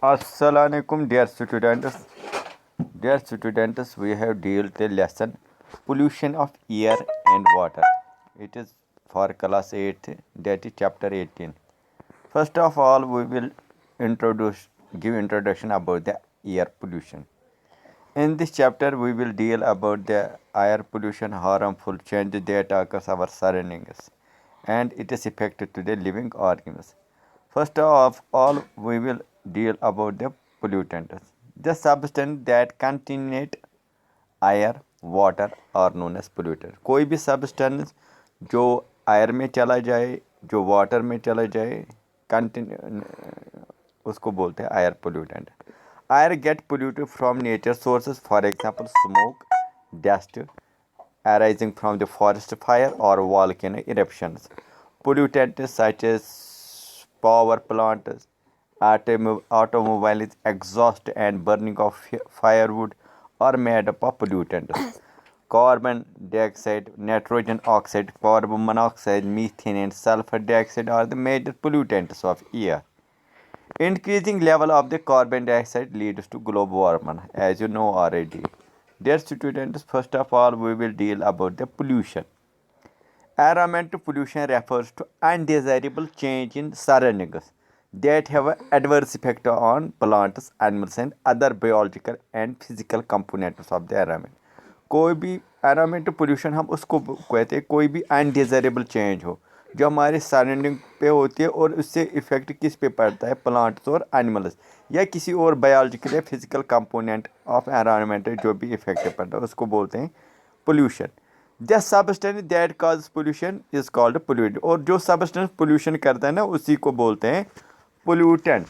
Assalamualaikum, dear students. Dear students, we have dealt the lesson pollution of air and water. It is for class 8th, that is chapter 18. First of all, we will give introduction about the air pollution. In this chapter, we will deal about the air pollution harmful change that occurs our surroundings and its effect to the living organisms. First of all, we will deal about the pollutants. The substance that contaminate air, water are known as pollutant. कोई भी substance जो air में चला जाए, जो water में चला जाए, उसको बोलते हैं air pollutant. Air get polluted from nature sources, for example, smoke, dust arising from the forest fire or volcano eruptions. Pollutants such as power plants, automobiles, exhaust, and burning of firewood are made up of pollutants. Carbon dioxide, nitrogen oxide, carbon monoxide, methane, and sulfur dioxide are the major pollutants of air. Increasing level of the carbon dioxide leads to global warming, as you know already. Dear students, first of all, we will deal about the pollution. Environmental pollution refers to undesirable change in surroundings that have an adverse effect on plants, animals, and other biological and physical components of the environment. कोई भी environmental pollution हम उसको कहते हैं कोई भी undesirable change हो जो हमारे सराउंडिंग पे होती है और उससे इफेक्ट किस पे पड़ता है, प्लांट्स और एनिमल्स या किसी और बायोलॉजिकल या फिजिकल कंपोनेंट ऑफ एनवायरनमेंट जो भी इफेक्ट पड़ता है उसको बोलते हैं pollution. The substance that cause pollution is called pollutant. और जो सबस्टेंस पोल्यूशन करता है ना उसी को बोलते हैं पोल्यूटेंट.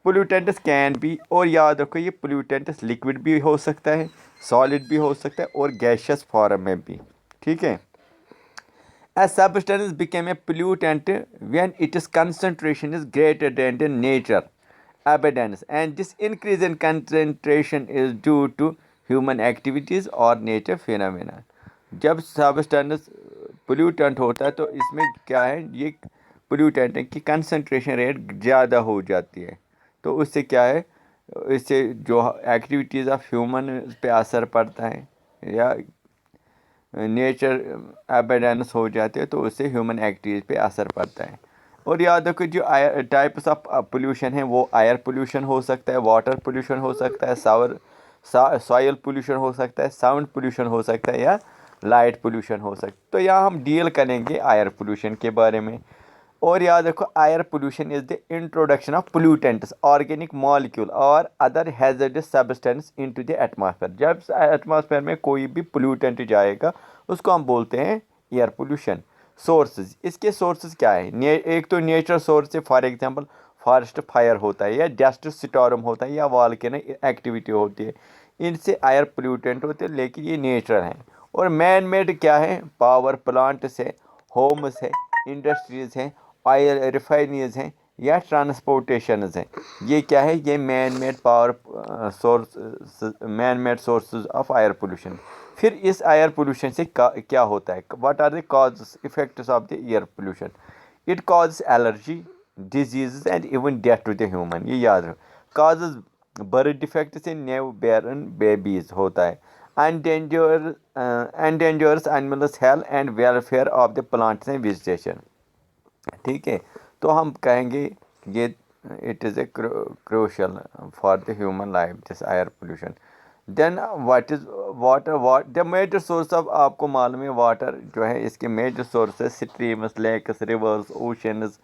पोल्यूटेंट्स कैन बी, और याद रखो ये पोल्यूटेंट्स लिक्विड भी हो सकता है, सॉलिड भी हो सकता है और गैशियस फॉर्म में भी. ठीक है. A substance became a pollutant when its concentration is greater than the nature abundance, and this increase in concentration is due to human activities or nature phenomena. जब सबस्टेंस पोल्यूटेंट होता है तो इसमें क्या है, ये पोल्यूटेंट की कंसंट्रेशन रेट ज़्यादा हो जाती है. तो उससे क्या है, इससे जो एक्टिविटीज़ ऑफ ह्यूमन पे असर पड़ता है या नेचर अबेंडेंस हो जाते हैं तो उससे ह्यूमन एक्टिविटीज पे असर पड़ता है. और याद रखो जो टाइप्स ऑफ पोल्यूशन है वो एयर पोल्यूशन हो सकता है, वाटर पोल्यूशन हो सकता है, सॉइल पोल्यूशन हो सकता है, साउंड पोल्यूशन हो सकता है या लाइट पोल्यूशन हो सकता है. तो यहाँ हम डील करेंगे एयर पोल्यूशन के बारे में. और याद रखो air pollution is the introduction of pollutants, organic molecule और other hazardous substance into the atmosphere. जब एटमॉस्फेयर में कोई भी पोल्यूटेंट जाएगा उसको हम बोलते हैं एयर पोल्यूशन. सोर्सेज, इसके सोर्सेज क्या है, एक तो नेचर सोर्स है, फॉर एग्जांपल फॉरेस्ट फायर होता है या डस्ट स्टॉर्म होता है या वॉल्केनो एक्टिविटी होती है, इनसे एयर पोल्यूटेंट होते हैं लेकिन ये नेचुरल हैं. और मैन मेड क्या है, पावर प्लांट्स है, होम्स है, इंडस्ट्रीज़ हैं, ऑयल रिफाइनरीज हैं या ट्रांसपोर्टेशन हैं. ये क्या है, ये man made power man made sources of air pollution. फिर इस एयर पोल्यूशन से क्या होता है, what are the causes effects of the air pollution. It causes allergy, disease and even death to the human. ये याद रखो. Causes birth defects in new born babies होता है. Endangers animals health and welfare of the plants and vegetation. ठीक है. तो हम कहेंगे ये it is a crucial for the human life this air pollution. Then what is water the major source of, आपको मालूम है वाटर जो है इसके major sources streams, lakes, rivers, oceans,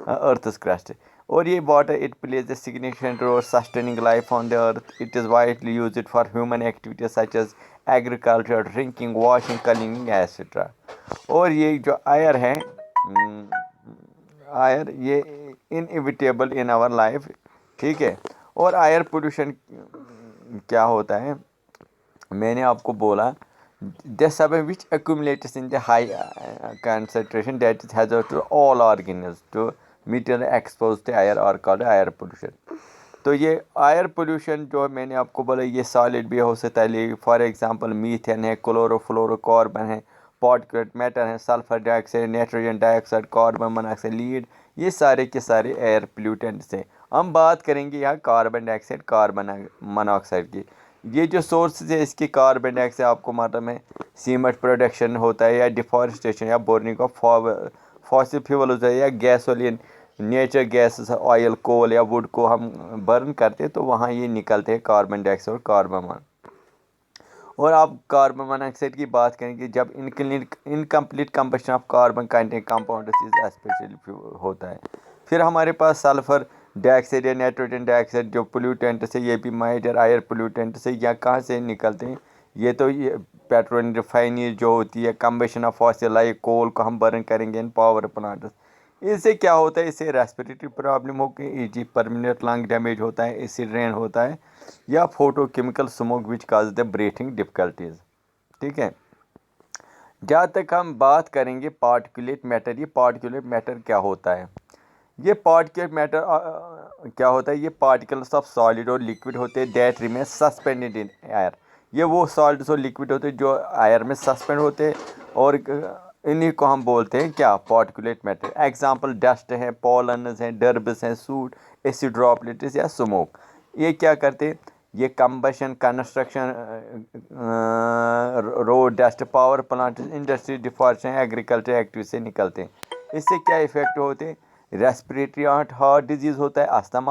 earth's crust. और ये water it plays a significant role sustaining life on the earth. It is widely used for human activities such as agriculture, drinking, washing, cleaning etcetera. और ये जो air है, air ये inevitable in our life. ठीक है. और air pollution क्या होता है, मैंने आपको बोला the sub which accumulates in the high concentration that is hazard to all organism to metre expose the air और कॉल्ड एयर पोल्यूशन. तो ये एयर पोल्यूशन जो मैंने आपको बोला ये सॉलिड भी हो सकता है, फॉर एग्जांपल मीथेन है, क्लोरोफ्लोरोकार्बन है, पार्टिकुलेट मैटर है, sulphur dioxide, nitrogen dioxide, carbon monoxide, lead, ये सारे के सारे एयर पोल्यूटेंट्स हैं. हम बात करेंगे यहाँ कार्बन डाइऑक्साइड कार्बन मोनोऑक्साइड की। ये जो सोर्सेज है इसके कार्बन डाइऑक्साइड आपको मालूम है सीमेंट प्रोडक्शन होता है या डिफॉरेस्टेशन या बर्निंग ऑफ फॉसिल फ्यूल होता है या gasoline nature gases oil coal या वुड को हम बर्न करते हैं तो वहाँ ये निकलते हैं कार्बन डाइऑक्साइड और कार्बन। और आप कार्बन मोनोऑक्साइड की बात करेंगे जब incomplete combustion of carbon containing compounds is especially होता है। फिर हमारे पास सल्फर डाइऑक्साइड या नाइट्रोजन डाइऑक्साइड जो पोल्यूटेंट से, ये भी माइटर एयर पोल्यूटेंट से या कहाँ से निकलते हैं, ये तो ये पेट्रोल रिफाइनरी जो होती है कम्बशन ऑफ फॉसिल लाइक कोल को हम बर्न करेंगे इन पावर प्लांट्स। इससे क्या होता है, इससे रेस्पिरेटरी प्रॉब्लम होगी, ई.जी. परमानेंट लंग डैमेज होता है, एसिड रेन होता है या photochemical smoke which cause the breathing difficulties. ठीक है, जहाँ तक हम बात करेंगे पार्टिकुलेट मैटर, ये पार्टिकुलेट मैटर क्या होता है? ये पार्टिकुलेट मैटर क्या होता है? ये पार्टिकल्स ऑफ सॉलिड और लिक्विड होते हैं that remain suspended in air. ये वो सॉलिड्स और लिक्विड होते हैं जो एयर में सस्पेंड होते हैं और इन्हीं को हम बोलते हैं क्या? Particulate matter. एग्जांपल डस्ट हैं, पॉलन्स हैं, डर्ब्स हैं, सूट, एसिड ड्रॉपलेट्स या स्मोक। ये क्या करते हैं? ये combustion, construction, road dust, power plant, industry, deforestation, agriculture activity से निकलते हैं। इससे क्या इफेक्ट होते हैं? रेस्पिरेटरी हार्ट डिजीज़ होता है, अस्थमा